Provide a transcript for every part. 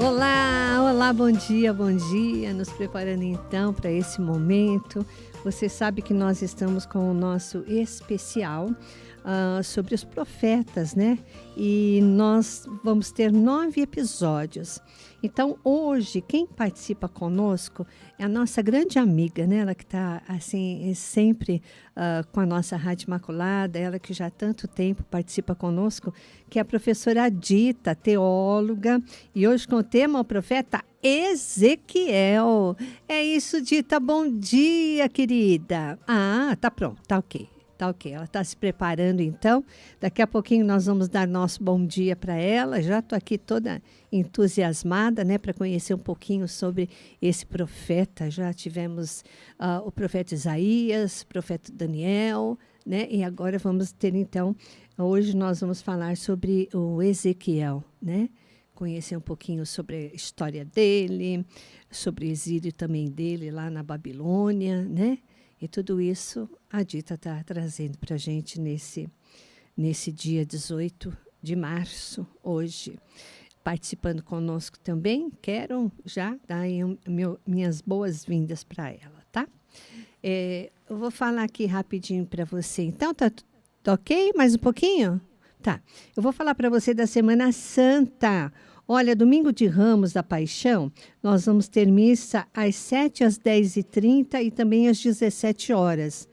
Olá, olá, bom dia, bom dia. Nos preparando então para esse momento. Você sabe que nós estamos com o nosso especial sobre os profetas, né? E nós vamos ter 9 episódios. Então, hoje, quem participa conosco é a nossa grande amiga, né? Ela que está, assim, sempre com a nossa Rádio Imaculada, ela que já há tanto tempo participa conosco, que é a professora Dita, teóloga, e hoje com o tema o profeta Ezequiel. É isso, Dita, bom dia, querida. Ah, tá pronto, tá ok. Tá ok, ela está se preparando então. Daqui a pouquinho nós vamos dar nosso bom dia para ela. Já estou aqui toda entusiasmada, né, para conhecer um pouquinho sobre esse profeta. Já tivemos o profeta Isaías, o profeta Daniel, né, e agora vamos ter então, hoje nós vamos falar sobre o Ezequiel, né? Conhecer um pouquinho sobre a história dele, sobre o exílio também dele lá na Babilônia, né? E tudo isso a Dita está trazendo para a gente nesse dia 18 de março, hoje. Participando conosco também, quero já dar aí minhas boas-vindas para ela, tá? Eu vou falar aqui rapidinho para você. Então, tá ok? Mais um pouquinho? Tá. Eu vou falar para você da Semana Santa. Olha, domingo de Ramos da Paixão, nós vamos ter missa às 7, às 10h30 e também às 17 horas.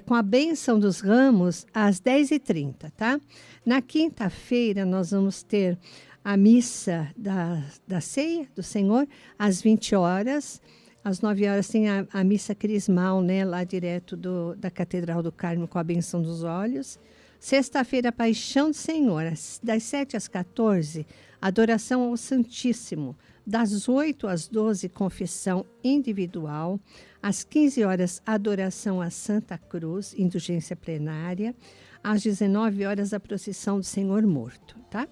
Com a bênção dos ramos, às 10h30, tá? Na quinta-feira, nós vamos ter a missa da ceia do Senhor, às 20 horas. Às 9 horas tem a missa crismal, né? Lá direto da Catedral do Carmo, com a bênção dos olhos. Sexta-feira, Paixão do Senhor, das 7 às 14, adoração ao Santíssimo. Das 8 às 12, confissão individual. Às 15 horas, adoração à Santa Cruz, indulgência plenária. Às 19 horas, a procissão do Senhor Morto, tá?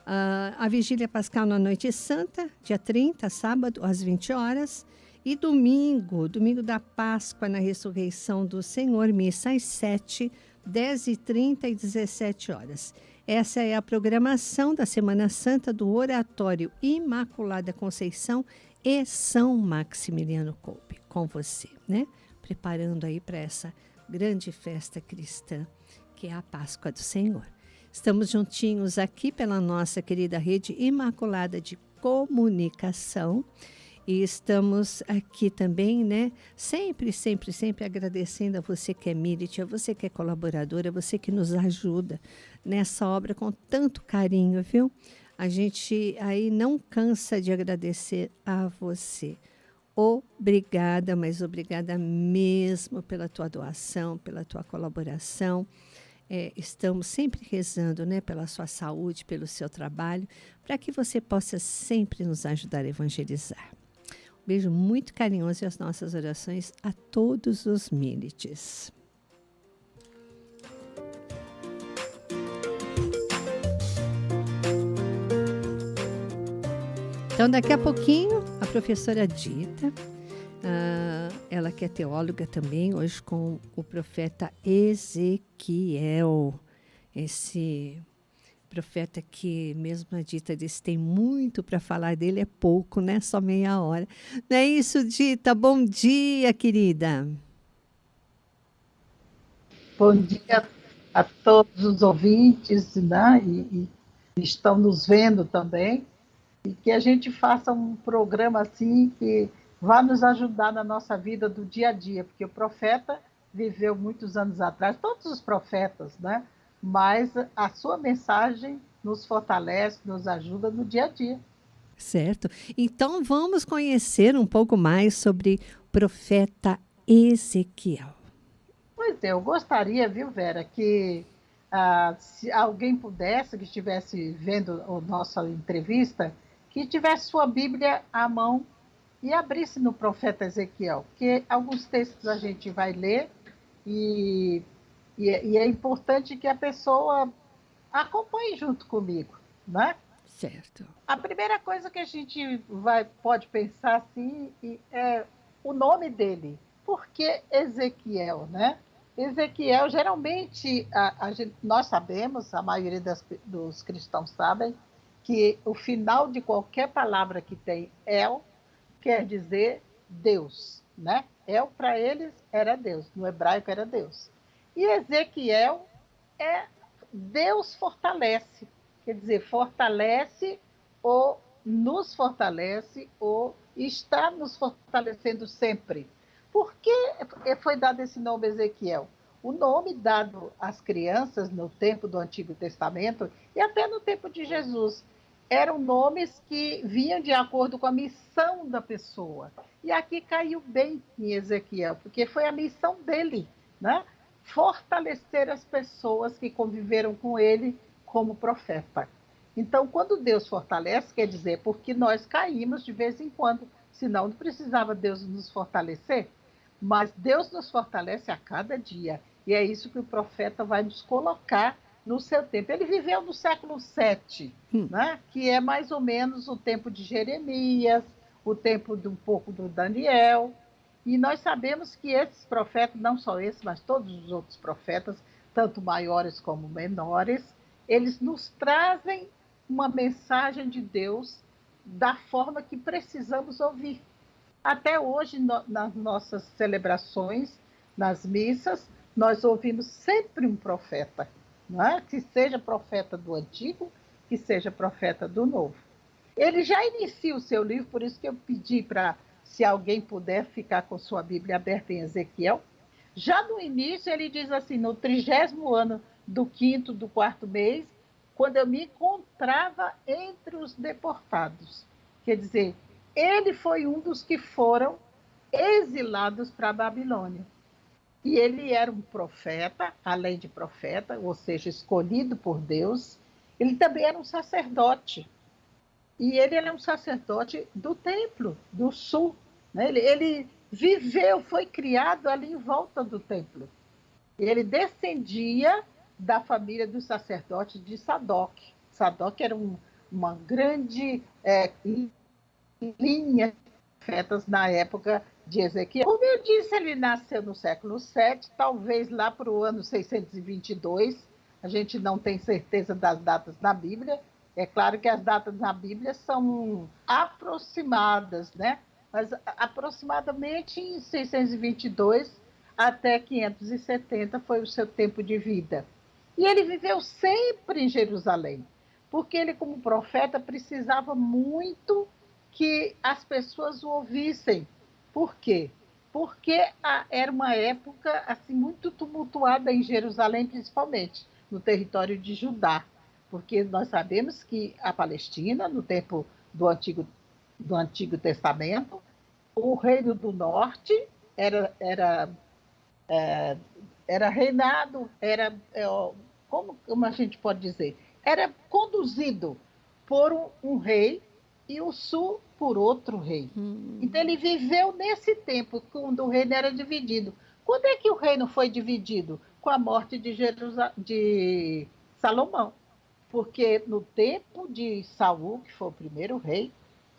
A Vigília Pascal na Noite Santa, dia 30, sábado, às 20 horas. E domingo da Páscoa, na ressurreição do Senhor, missa às 7, 10h30 e 17 horas. Essa é a programação da Semana Santa do Oratório Imaculada Conceição e São Maximiliano Kolbe, com você, né? Preparando aí para essa grande festa cristã, que é a Páscoa do Senhor. Estamos juntinhos aqui pela nossa querida rede Imaculada de Comunicação. E estamos aqui também, né? Sempre agradecendo a você que é militante, a você que é colaboradora, a você que nos ajuda nessa obra com tanto carinho, viu? A gente aí não cansa de agradecer a você. Obrigada, mas obrigada mesmo pela tua doação, pela tua colaboração. Estamos sempre rezando, né, pela sua saúde, pelo seu trabalho, para que você possa sempre nos ajudar a evangelizar. Beijo muito carinhoso e as nossas orações a todos os milites. Então, daqui a pouquinho, a professora Dita, ela que é teóloga também, hoje com o profeta Ezequiel, esse profeta que, mesmo a Dita disse, tem muito para falar dele, é pouco, né? Só meia hora. Não é isso, Dita? Bom dia, querida. Bom dia a todos os ouvintes, né? E estão nos vendo também. E que a gente faça um programa assim que vá nos ajudar na nossa vida do dia a dia, porque o profeta viveu muitos anos atrás, todos os profetas, né? Mas a sua mensagem nos fortalece, nos ajuda no dia a dia. Certo. Então, vamos conhecer um pouco mais sobre o profeta Ezequiel. Pois é, eu gostaria, viu, Vera, que se alguém pudesse, que estivesse vendo a nossa entrevista, que tivesse sua Bíblia à mão e abrisse no profeta Ezequiel, porque alguns textos a gente vai ler e é importante que a pessoa acompanhe junto comigo, né? Certo. A primeira coisa que a gente pode pensar assim é o nome dele. Por que Ezequiel, né? Ezequiel, geralmente, nós sabemos, a maioria dos cristãos sabem, que o final de qualquer palavra que tem El quer dizer Deus, né? El para eles era Deus, no hebraico era Deus. E Ezequiel é Deus fortalece, quer dizer, fortalece ou nos fortalece ou está nos fortalecendo sempre. Por que foi dado esse nome Ezequiel? O nome dado às crianças no tempo do Antigo Testamento e até no tempo de Jesus eram nomes que vinham de acordo com a missão da pessoa. E aqui caiu bem em Ezequiel, porque foi a missão dele, né? Fortalecer as pessoas que conviveram com ele como profeta. Então, quando Deus fortalece, quer dizer, porque nós caímos de vez em quando, senão não precisava Deus nos fortalecer, mas Deus nos fortalece a cada dia. E é isso que o profeta vai nos colocar no seu tempo. Ele viveu no século VII, né? Que é mais ou menos o tempo de Jeremias, o tempo de um pouco do Daniel. E nós sabemos que esses profetas, não só esse, mas todos os outros profetas, tanto maiores como menores, eles nos trazem uma mensagem de Deus da forma que precisamos ouvir. Até hoje, nas nossas celebrações, nas missas, nós ouvimos sempre um profeta, não é? Que seja profeta do Antigo, que seja profeta do Novo. Ele já inicia o seu livro, por isso que eu pedi para, se alguém puder ficar com sua Bíblia aberta em Ezequiel. Já no início, ele diz assim: no 30º ano do 5º do 4º mês, quando eu me encontrava entre os deportados. Quer dizer, ele foi um dos que foram exilados para a Babilônia. E ele era um profeta, além de profeta, ou seja, escolhido por Deus. Ele também era um sacerdote. E ele era um sacerdote do templo, do sul. Né? Ele viveu, foi criado ali em volta do templo. Ele descendia da família dos sacerdotes de Sadoc. Sadoc era uma grande linha de profetas na época de Ezequiel. Como eu disse, ele nasceu no século VII, talvez lá para o ano 622. A gente não tem certeza das datas na Bíblia. É claro que as datas na Bíblia são aproximadas, né? Mas aproximadamente em 622 até 570 foi o seu tempo de vida. E ele viveu sempre em Jerusalém, porque ele, como profeta, precisava muito que as pessoas o ouvissem. Por quê? Porque era uma época assim muito tumultuada em Jerusalém, principalmente no território de Judá, porque nós sabemos que a Palestina, no tempo do Antigo Testamento, o reino do norte era reinado, como a gente pode dizer, era conduzido por um rei e o sul por outro rei. Então ele viveu nesse tempo, quando o reino era dividido. Quando é que o reino foi dividido? Com a morte de Salomão. Porque no tempo de Saul, que foi o primeiro rei,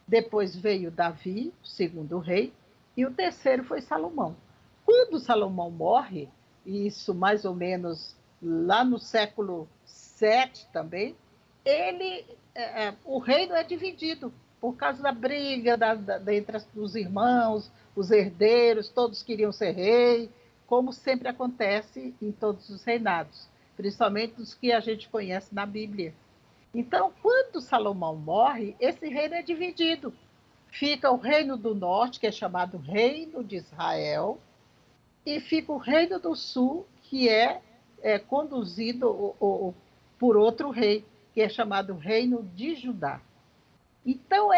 depois veio Davi, o segundo rei, e o terceiro foi Salomão. Quando Salomão morre, isso mais ou menos lá no século VII também, o reino é dividido por causa da briga entre os irmãos, os herdeiros, todos queriam ser rei, como sempre acontece em todos os reinados, principalmente os que a gente conhece na Bíblia. Então, quando Salomão morre, esse reino é dividido. Fica o reino do norte, que é chamado Reino de Israel, e fica o reino do sul, que é conduzido por outro rei, que é chamado Reino de Judá. Então,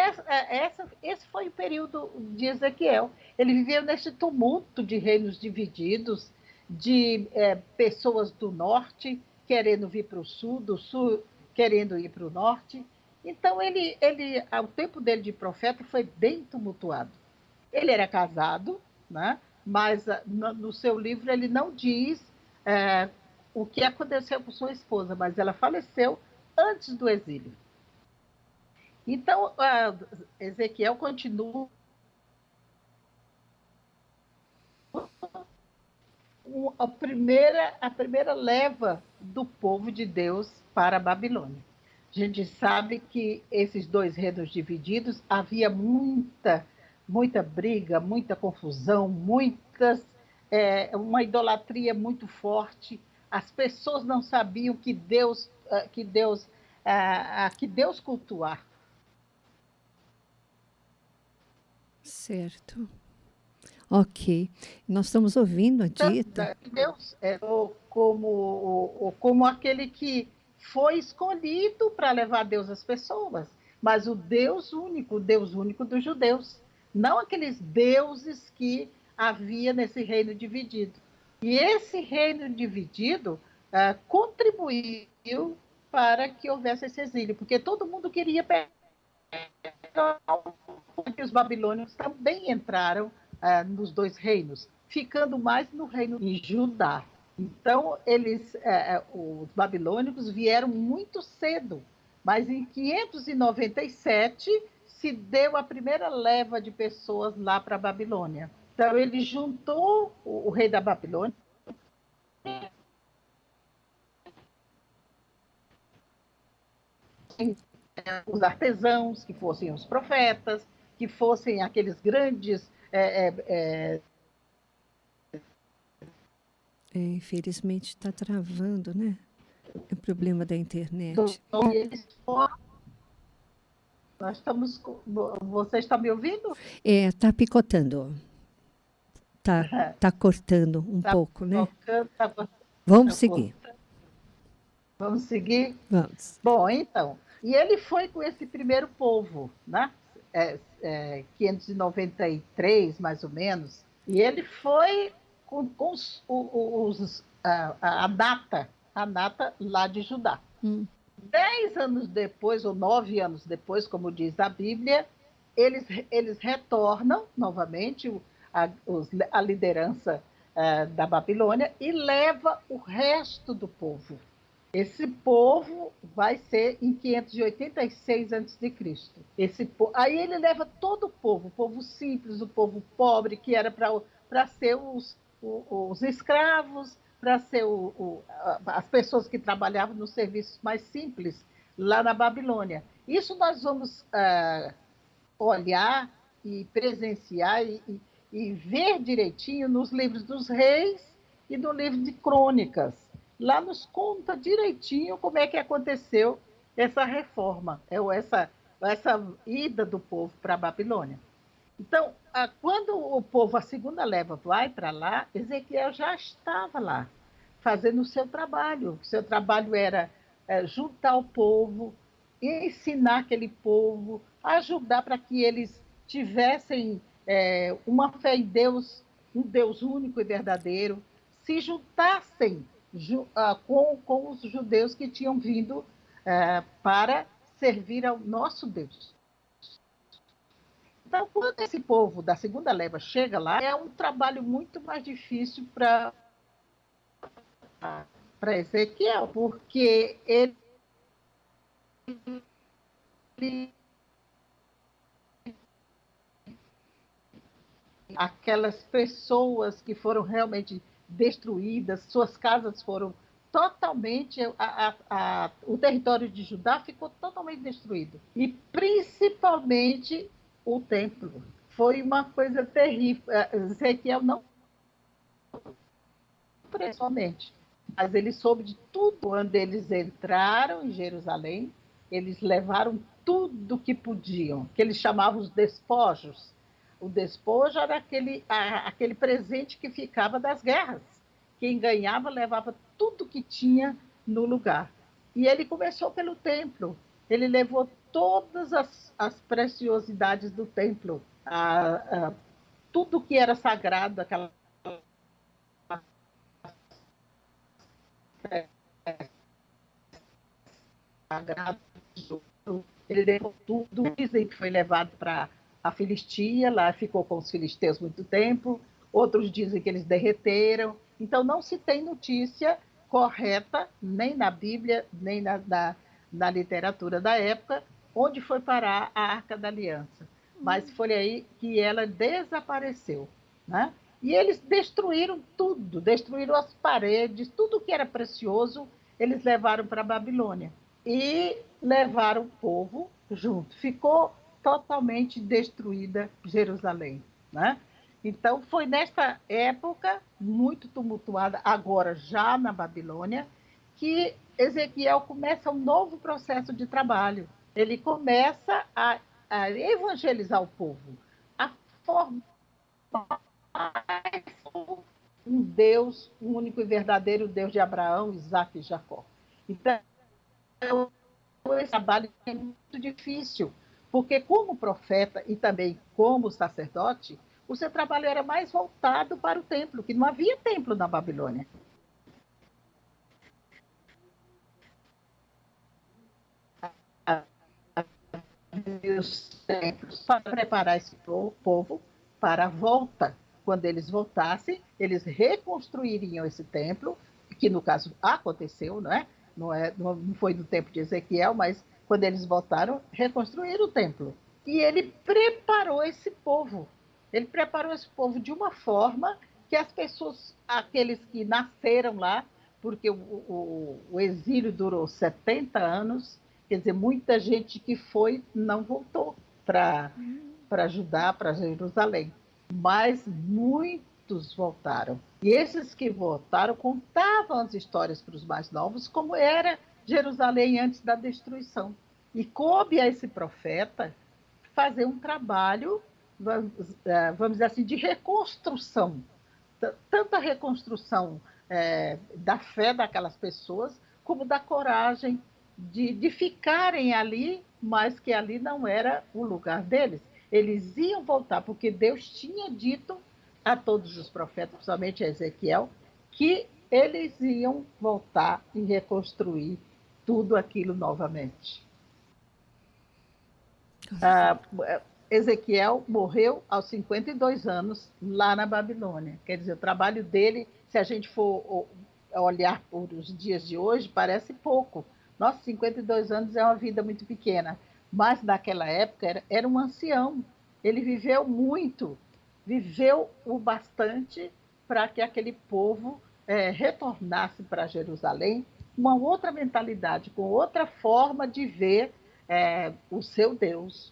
esse foi o período de Ezequiel. Ele viveu nesse tumulto de reinos divididos, de pessoas do norte querendo vir para o sul, do sul querendo ir para o norte. Então, o tempo dele de profeta foi bem tumultuado. Ele era casado, né? Mas no seu livro ele não diz o que aconteceu com sua esposa, mas ela faleceu antes do exílio. Então, Ezequiel continua a primeira leva do povo de Deus para a Babilônia. gente sabe que esses dois reinos divididos havia muita briga, muita confusão, uma idolatria muito forte. As pessoas não sabiam que Deus cultuar. Certo. Ok. Nós estamos ouvindo a Dita. Deus é como aquele que foi escolhido para levar Deus às pessoas, mas o Deus único dos judeus, não aqueles deuses que havia nesse reino dividido. E esse reino dividido contribuiu para que houvesse esse exílio, porque todo mundo queria pegar, porque os babilônios também entraram nos dois reinos, ficando mais no reino de Judá. Então, os babilônicos vieram muito cedo, mas em 597 se deu a primeira leva de pessoas lá para a Babilônia. Então, ele juntou o rei da Babilônia, os artesãos, que fossem os profetas, que fossem aqueles grandes infelizmente está travando, né? É problema da internet. Você está me ouvindo? Está picotando. Tá cortando um pouco, né? Vamos seguir. Vamos seguir? Vamos. Bom, então, e ele foi com esse primeiro povo, né? 593, mais ou menos, e ele foi com a nata lá de Judá. 10 anos depois, ou 9 anos depois, como diz a Bíblia, eles retornam novamente a liderança da Babilônia e leva o resto do povo. Esse povo vai ser em 586 a.C. Aí ele leva todo o povo simples, o povo pobre, que era para ser os escravos, para ser as pessoas que trabalhavam nos serviços mais simples lá na Babilônia. Isso nós vamos olhar e presenciar e ver direitinho nos livros dos reis e no livro de crônicas. Lá nos conta direitinho como é que aconteceu essa reforma, essa ida do povo para a Babilônia. Então, quando a segunda leva vai para lá, Ezequiel já estava lá, fazendo o seu trabalho. O seu trabalho era juntar o povo, ensinar aquele povo, ajudar para que eles tivessem uma fé em Deus, um Deus único e verdadeiro, se juntassem com os judeus que tinham vindo para servir ao nosso Deus. Então, quando esse povo da segunda leva chega lá, é um trabalho muito mais difícil para Ezequiel, porque aquelas pessoas que foram realmente destruídas, suas casas foram totalmente, o território de Judá ficou totalmente destruído. E principalmente o templo. Foi uma coisa terrível. Ezequiel não pessoalmente, mas ele soube de tudo. Quando eles entraram em Jerusalém, eles levaram tudo que podiam, que eles chamavam os despojos. O despojo era aquele presente que ficava das guerras. Quem ganhava levava tudo que tinha no lugar. E ele começou pelo templo. Ele levou todas as preciosidades do templo, tudo que era sagrado, aquela sagrado. Ele levou tudo. Dizem que foi levado para a Filistia, lá ficou com os filisteus muito tempo. Outros dizem que eles derreteram. Então, não se tem notícia correta, nem na Bíblia, nem na literatura da época, onde foi parar a Arca da Aliança. Mas foi aí que ela desapareceu, né? E eles destruíram tudo, destruíram as paredes, tudo que era precioso, eles levaram para a Babilônia. E levaram o povo junto. Ficou totalmente destruída Jerusalém, né? Então foi nesta época muito tumultuada, agora já na Babilônia, que Ezequiel começa um novo processo de trabalho. Ele começa a evangelizar o povo, a formar um Deus, um único e verdadeiro Deus de Abraão, Isaac e Jacó. Então, esse trabalho é muito difícil, porque como profeta e também como sacerdote, o seu trabalho era mais voltado para o templo, que não havia templo na Babilônia. Os templos para preparar esse povo para a volta. Quando eles voltassem, eles reconstruiriam esse templo, que no caso aconteceu, não é? Não foi no tempo de Ezequiel, mas quando eles voltaram, reconstruíram o templo. E ele preparou esse povo. Ele preparou esse povo de uma forma que as pessoas, aqueles que nasceram lá, porque o exílio durou 70 anos, quer dizer, muita gente que foi não voltou para Judá, para Jerusalém. Mas muitos voltaram. E esses que voltaram contavam as histórias para os mais novos, como era Jerusalém antes da destruição. E coube a esse profeta fazer um trabalho, vamos dizer assim, de reconstrução. Tanto a reconstrução da fé daquelas pessoas, como da coragem de ficarem ali, mas que ali não era o lugar deles. Eles iam voltar, porque Deus tinha dito a todos os profetas, principalmente a Ezequiel, que eles iam voltar e reconstruir tudo aquilo novamente. Ezequiel morreu aos 52 anos lá na Babilônia. Quer dizer, o trabalho dele, se a gente for olhar por os dias de hoje, parece pouco. Nossa, 52 anos é uma vida muito pequena. Mas naquela época era um ancião. Ele viveu muito, viveu o bastante para que aquele povo retornasse para Jerusalém, uma outra mentalidade, com outra forma de ver o seu Deus,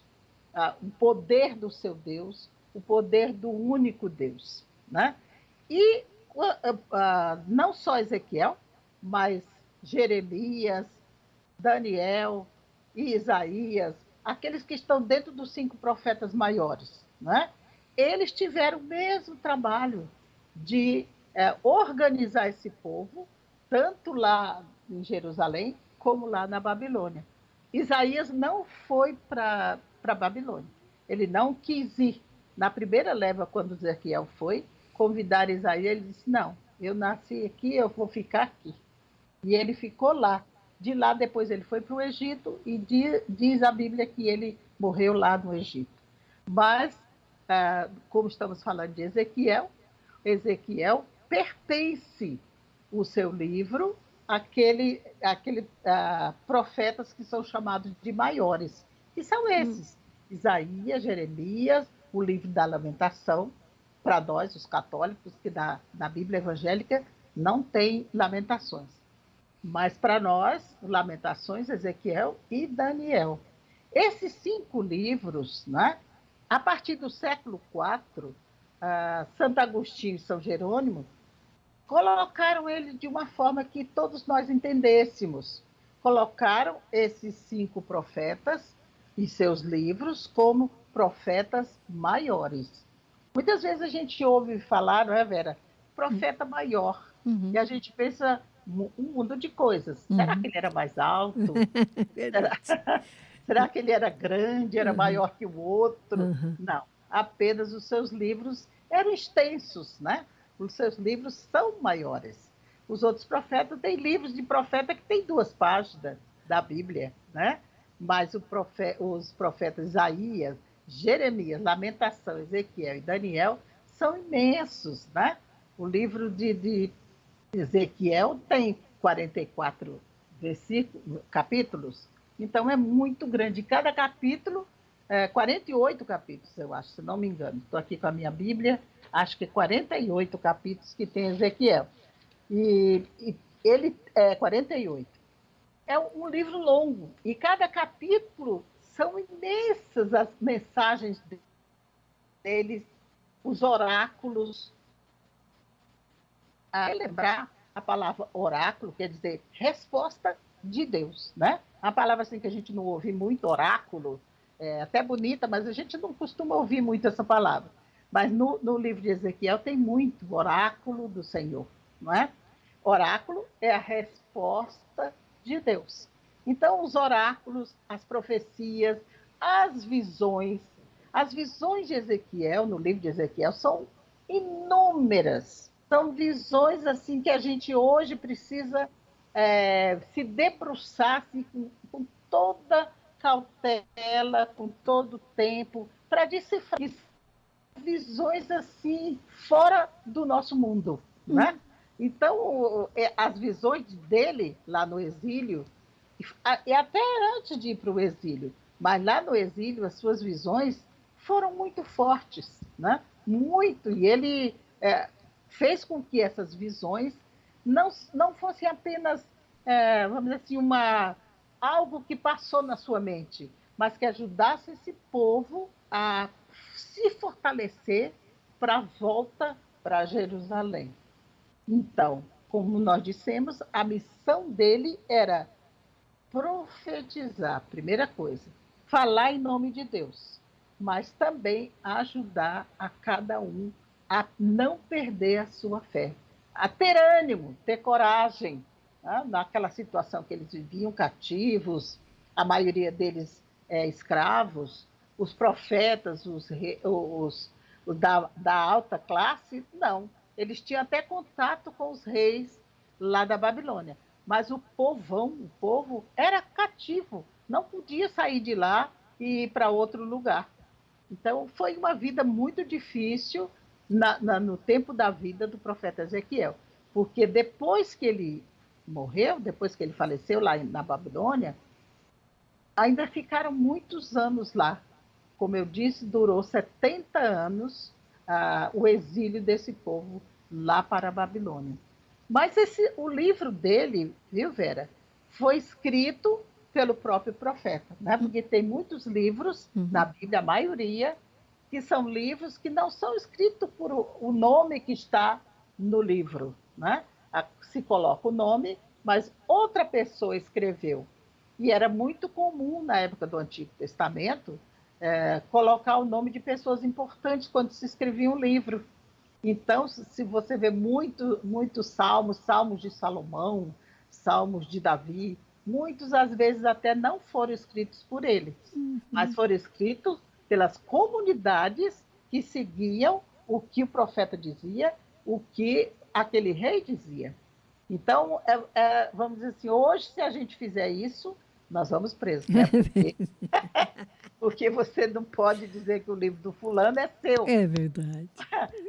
o poder do seu Deus, o poder do único Deus. Né? E não só Ezequiel, mas Jeremias, Daniel e Isaías, aqueles que estão dentro dos 5 profetas maiores, né? Eles tiveram o mesmo trabalho de organizar esse povo, tanto lá em Jerusalém, como lá na Babilônia. Isaías não foi para a Babilônia. Ele não quis ir. Na primeira leva, quando Ezequiel foi convidar Isaías, ele disse, não, eu nasci aqui, eu vou ficar aqui. E ele ficou lá. De lá, depois ele foi para o Egito e diz a Bíblia que ele morreu lá no Egito. Mas, como estamos falando de Ezequiel, Ezequiel pertence o seu livro àquele profetas que são chamados de maiores, que são esses, Isaías, Jeremias, o livro da Lamentação, para nós, os católicos, que na Bíblia evangélica não tem lamentações. Mas para nós, Lamentações, Ezequiel e Daniel. Esses 5 livros, né, a partir do século IV, Santo Agostinho e São Jerônimo colocaram ele de uma forma que todos nós entendêssemos. Colocaram esses 5 profetas e seus livros como profetas maiores. Muitas vezes a gente ouve falar, não é, Vera? Profeta maior. Uhum. E a gente pensa um mundo de coisas. Uhum. Será que ele era mais alto? Será que ele era grande, era maior que o outro? Uhum. Não. Apenas os seus livros eram extensos, né? Os seus livros são maiores. Os outros profetas têm livros de profeta que tem 2 páginas da Bíblia, né? Mas os profetas Isaías, Jeremias, Lamentação, Ezequiel e Daniel são imensos, né? O livro de Ezequiel tem 44 capítulos, então é muito grande. Cada capítulo, 48 capítulos, eu acho, se não me engano. Estou aqui com a minha Bíblia, acho que 48 capítulos que tem Ezequiel. E ele é 48. é um livro longo, e cada capítulo são imensas as mensagens deles, os oráculos. A lembrar, a palavra oráculo quer dizer resposta de Deus, né? A palavra assim que a gente não ouve muito, oráculo, é até bonita, mas a gente não costuma ouvir muito essa palavra. Mas no livro de Ezequiel tem muito oráculo do Senhor, não é? Oráculo é a resposta de Deus. Então, os oráculos, as profecias, as visões de Ezequiel, no livro de Ezequiel, são inúmeras. São visões assim que a gente hoje precisa se debruçar assim, com toda cautela, com todo tempo, para decifrar visões assim fora do nosso mundo, né? Então, as visões dele lá no exílio, e até antes de ir para o exílio, mas lá no exílio as suas visões foram muito fortes, né? Muito, e ele fez com que essas visões não fossem apenas, vamos dizer assim, algo que passou na sua mente, mas que ajudasse esse povo a se fortalecer para a volta para Jerusalém. Então, como nós dissemos, a missão dele era profetizar, primeira coisa, falar em nome de Deus, mas também ajudar a cada um a não perder a sua fé, a ter ânimo, ter coragem, né? Naquela situação que eles viviam cativos, a maioria deles escravos, os profetas, os da alta classe, não. Eles tinham até contato com os reis lá da Babilônia. Mas o povo era cativo, não podia sair de lá e ir para outro lugar. Então, foi uma vida muito difícil no tempo da vida do profeta Ezequiel, porque depois que ele morreu, depois que ele faleceu lá na Babilônia, ainda ficaram muitos anos lá. Como eu disse, durou 70 anos o exílio desse povo lá para a Babilônia. Mas o livro dele, viu, Vera, foi escrito pelo próprio profeta, né? Porque tem muitos livros na Bíblia, a maioria, que são livros que não são escritos por o nome que está no livro, né? Se coloca o nome, mas outra pessoa escreveu. E era muito comum na época do Antigo Testamento colocar o nome de pessoas importantes quando se escrevia um livro. Então, se você vê muitos salmos de Salomão, salmos de Davi, muitos às vezes até não foram escritos por eles, mas foram escritos pelas comunidades que seguiam o que o profeta dizia, o que aquele rei dizia. Então, vamos dizer assim, hoje, se a gente fizer isso, nós vamos presos, né? Porque você não pode dizer que o livro do fulano é seu. É verdade.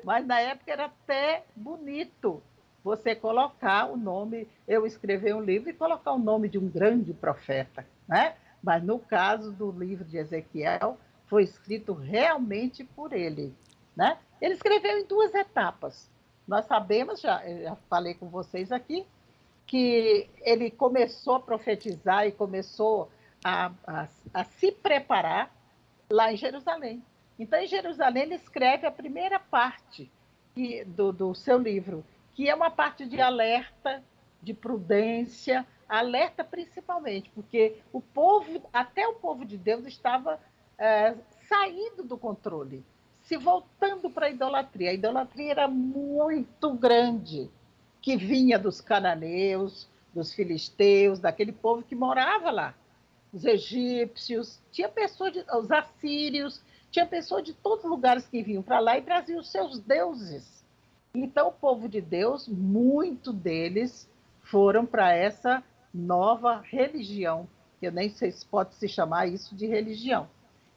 Mas na época era até bonito você colocar o nome, eu escrever um livro e colocar o nome de um grande profeta, né? Mas no caso do livro de Ezequiel, foi escrito realmente por ele, né? Ele escreveu em 2 etapas. Nós sabemos, já falei com vocês aqui, que ele começou a profetizar e começou a se preparar lá em Jerusalém. Então, em Jerusalém, ele escreve a primeira parte do seu livro, que é uma parte de alerta, de prudência, alerta principalmente, porque até o povo de Deus estava saindo do controle, se voltando para a idolatria. A idolatria era muito grande, que vinha dos cananeus, dos filisteus, daquele povo que morava lá. Os egípcios, tinha pessoas, os assírios, tinha pessoas de todos os lugares que vinham para lá e traziam os seus deuses. Então, o povo de Deus, muito deles foram para essa nova religião, que eu nem sei se pode se chamar isso de religião.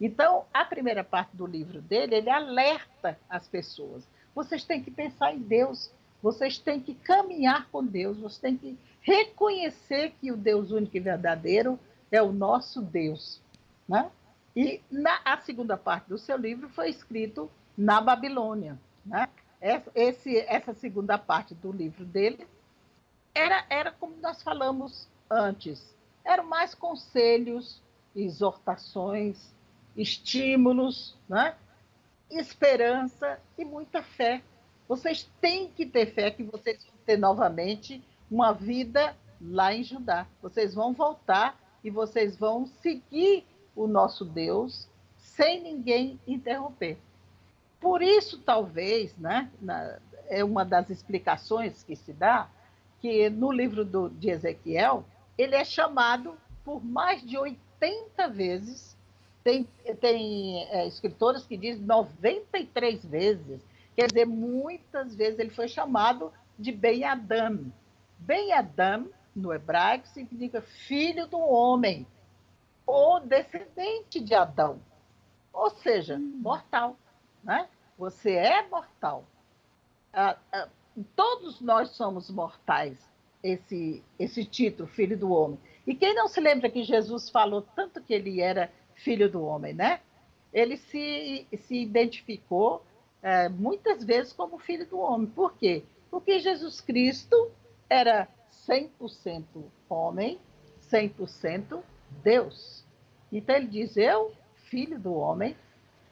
Então, a primeira parte do livro dele, ele alerta as pessoas. Vocês têm que pensar em Deus, vocês têm que caminhar com Deus, vocês têm que reconhecer que o Deus único e verdadeiro é o nosso Deus, né? E a segunda parte do seu livro foi escrito na Babilônia, né? Essa segunda parte do livro dele era como nós falamos antes, Eram mais conselhos, exortações, estímulos, né? Esperança e muita fé. Vocês têm que ter fé que vocês vão ter novamente uma vida lá em Judá. Vocês vão voltar e vocês vão seguir o nosso Deus sem ninguém interromper. Por isso, talvez, né, é uma das explicações que se dá, que no livro de Ezequiel, ele é chamado por mais de 80 vezes. Tem escritores que dizem 93 vezes. Quer dizer, muitas vezes ele foi chamado de Ben-Adam. Ben-Adam, no hebraico, significa filho do homem, ou descendente de Adão, ou seja, mortal. Né? Você é mortal. Todos nós somos mortais, esse título, filho do homem. E quem não se lembra que Jesus falou tanto que ele era filho do homem, né? Ele se identificou muitas vezes como filho do homem. Por quê? Porque Jesus Cristo era 100% homem, 100% Deus. Então ele diz, eu, filho do homem,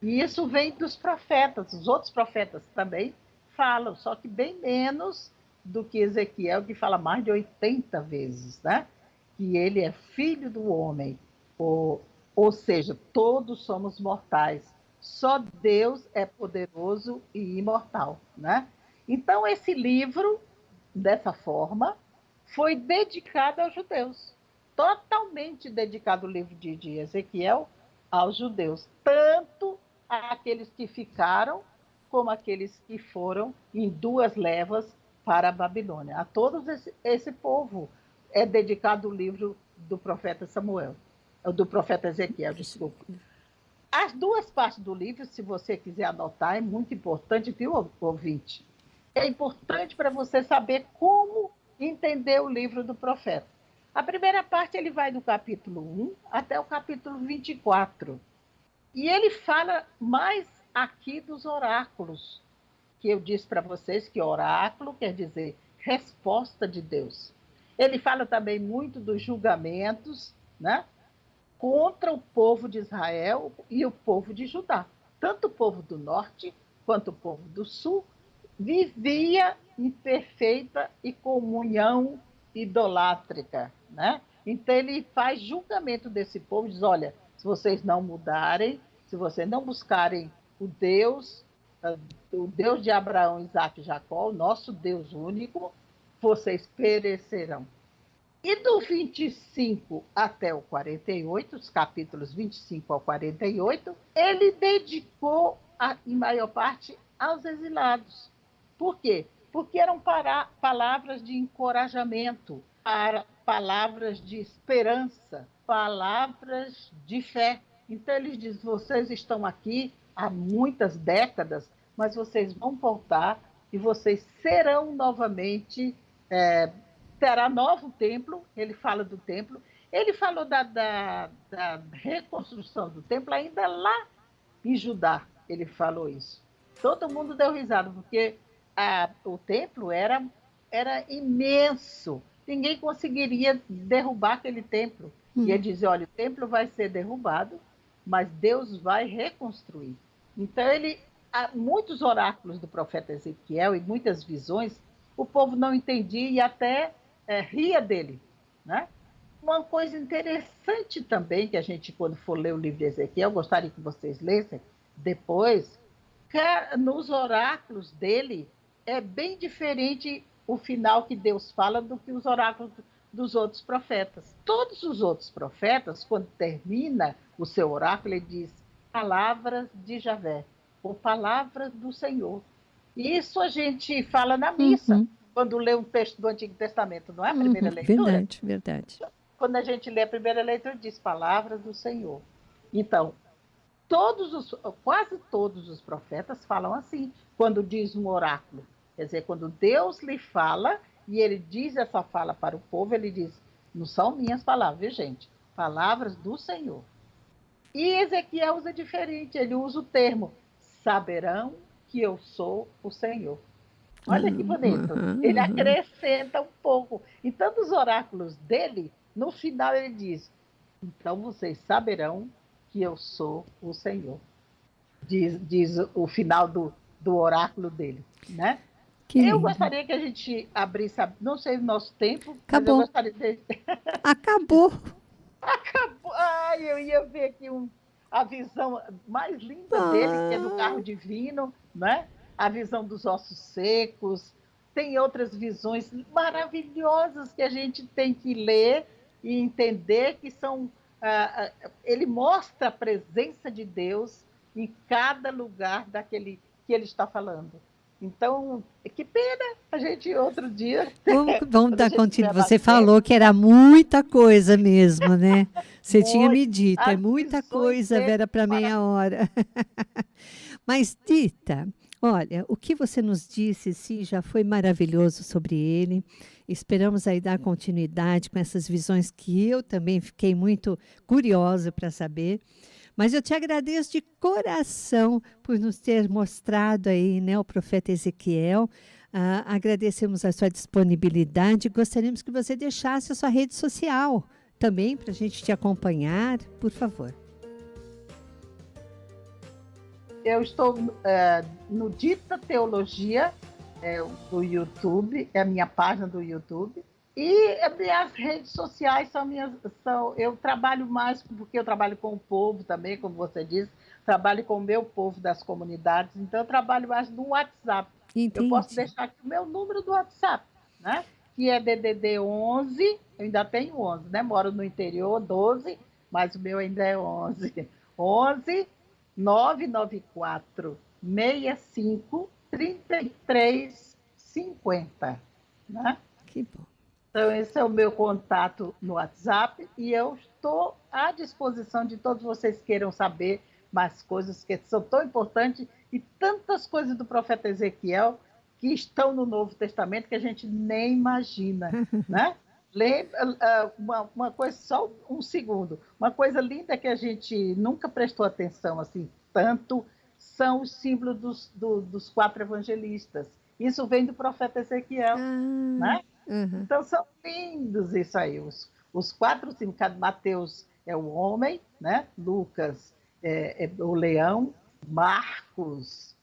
e isso vem dos profetas. Os outros profetas também falam, só que bem menos do que Ezequiel, que fala mais de 80 vezes, né? Que ele é filho do homem. Ou seja, todos somos mortais. Só Deus é poderoso e imortal, né? Então, esse livro, dessa forma, foi dedicado aos judeus. Totalmente dedicado o livro de Ezequiel aos judeus. Tanto àqueles que ficaram, como aqueles que foram em duas levas para a Babilônia. A todos esse povo é dedicado o livro do profeta Samuel, do profeta Ezequiel, desculpa. As duas partes do livro, se você quiser anotar, é muito importante, viu, ouvinte? É importante para você saber como entender o livro do profeta. A primeira parte ele vai do capítulo 1 até o capítulo 24. E ele fala mais aqui dos oráculos, que eu disse para vocês que oráculo quer dizer resposta de Deus. Ele fala também muito dos julgamentos, né, contra o povo de Israel e o povo de Judá. Tanto o povo do norte quanto o povo do sul vivia em perfeita e comunhão idolátrica, né? Então ele faz julgamento desse povo, diz, olha, se vocês não mudarem, se vocês não buscarem o Deus de Abraão, Isaque e Jacó, o nosso Deus único, vocês perecerão. E do 25 até o 48, os capítulos 25 ao 48, ele dedicou, em maior parte, aos exilados. Por quê? Porque eram palavras de encorajamento, palavras de esperança, palavras de fé. Então ele diz, vocês estão aqui há muitas décadas, mas vocês vão voltar e vocês serão novamente, terá novo templo. Ele fala do templo, ele falou da reconstrução do templo ainda lá em Judá, ele falou isso. Todo mundo deu risada, porque o templo era imenso, ninguém conseguiria derrubar aquele templo. E ele dizia, olha, o templo vai ser derrubado, mas Deus vai reconstruir. Então, há muitos oráculos do profeta Ezequiel e muitas visões, o povo não entendia e até ria dele. Né? Uma coisa interessante também, que a gente, quando for ler o livro de Ezequiel, gostaria que vocês lessem depois, que nos oráculos dele é bem diferente o final que Deus fala do que os oráculos dos outros profetas. Todos os outros profetas, quando termina o seu oráculo, ele diz palavras de Javé, ou palavras do Senhor. E isso a gente fala na missa, quando lê um texto do Antigo Testamento, não é a primeira leitura? Verdade, verdade. Quando a gente lê a primeira leitura, diz palavras do Senhor. Então, quase todos os profetas falam assim, quando diz um oráculo. Quer dizer, quando Deus lhe fala, e ele diz essa fala para o povo, ele diz, não são minhas palavras, viu, gente? Palavras do Senhor. E Ezequiel usa diferente, ele usa o termo, saberão que eu sou o Senhor. Olha que bonito. Ele acrescenta um pouco. Então, dos oráculos dele, no final ele diz: então vocês saberão que eu sou o Senhor. Diz o final do oráculo dele, né? Que Eu lindo. gostaria que a gente abrisse, não sei o nosso tempo, mas eu Acabou. gostaria de... Acabou. Acabou. Ai, eu ia ver aqui a visão mais linda dele, que é do Ah, carro divino, né? A visão dos ossos secos. Tem outras visões maravilhosas que a gente tem que ler e entender que são. Ele mostra a presença de Deus em cada lugar daquele que ele está falando. Então, que pena a gente outro dia, vamos quando a dar gente tiver continuidade. mais Você tempo, falou que era muita coisa mesmo, né? Você tinha me muito. dito, é As muita visões coisa, dele Vera, para são meia maravilhosas. hora. Mas, Dita, olha, o que você nos disse, sim, já foi maravilhoso sobre ele. Esperamos aí dar continuidade com essas visões que eu também fiquei muito curiosa para saber. Mas eu te agradeço de coração por nos ter mostrado aí, né, o profeta Ezequiel. Agradecemos a sua disponibilidade. Gostaríamos que você deixasse a sua rede social também para a gente te acompanhar, por favor. Eu estou no Dita Teologia, do YouTube, é a minha página do YouTube. E as minhas redes sociais eu trabalho mais, porque eu trabalho com o povo também, como você disse, trabalho com o meu povo das comunidades, então eu trabalho mais no WhatsApp. Eu posso Entendi. deixar aqui o meu número do WhatsApp, né? Que é DDD 11, eu ainda tenho 11, né? Moro no interior, 12, mas o meu ainda é 11. 11 994 65 33 50, né? Que bom. Então, esse é o meu contato no WhatsApp e eu estou à disposição de todos vocês que queiram saber mais coisas que são tão importantes e tantas coisas do profeta Ezequiel que estão no Novo Testamento que a gente nem imagina, né? Lembra, uma coisa, só um segundo, uma coisa linda que a gente nunca prestou atenção assim tanto são os símbolos dos 4 evangelistas. Isso vem do profeta Ezequiel, Ah, né? uhum. Então são lindos isso aí. Os 4 significados. Mateus é o homem, né? Lucas é o leão, Marcos,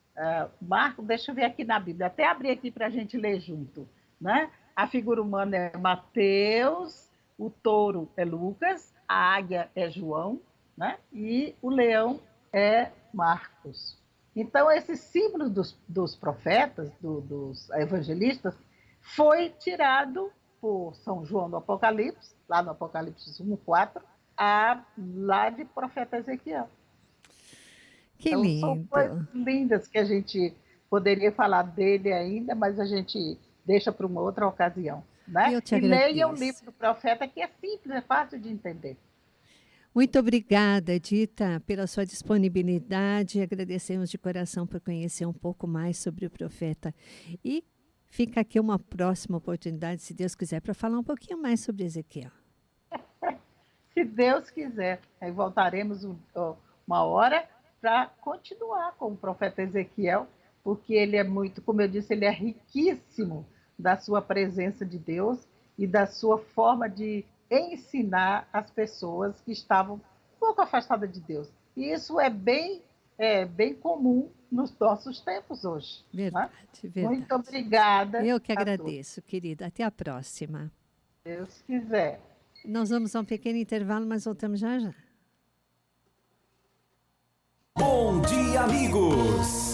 deixa eu ver aqui na Bíblia, até abrir aqui para a gente ler junto, né? A figura humana é Mateus, o touro é Lucas, a águia é João, né? E o leão é Marcos. Então, esses símbolos dos profetas, dos evangelistas, foi tirado por São João no Apocalipse, lá no Apocalipse 1:4, lá de profeta Ezequiel. Que Então, são coisas lindo. lindas que a gente poderia falar dele ainda, mas a gente deixa para uma outra ocasião. Né? Eu te E leia o livro agradeço. do profeta, que é simples, é fácil de entender. Muito obrigada, Dita, pela sua disponibilidade. Agradecemos de coração por conhecer um pouco mais sobre o profeta. E fica aqui uma próxima oportunidade, se Deus quiser, para falar um pouquinho mais sobre Ezequiel. Se Deus quiser, aí voltaremos uma hora para continuar com o profeta Ezequiel, porque ele é muito, como eu disse, ele é riquíssimo da sua presença de Deus e da sua forma de ensinar as pessoas que estavam um pouco afastadas de Deus. E isso é bem comum nos nossos tempos hoje. Né? Verdade, Muito verdade. obrigada Eu que a todos. agradeço, querida. Até a próxima. Se Deus quiser. Nós vamos a um pequeno intervalo, mas voltamos já já. Bom dia, amigos!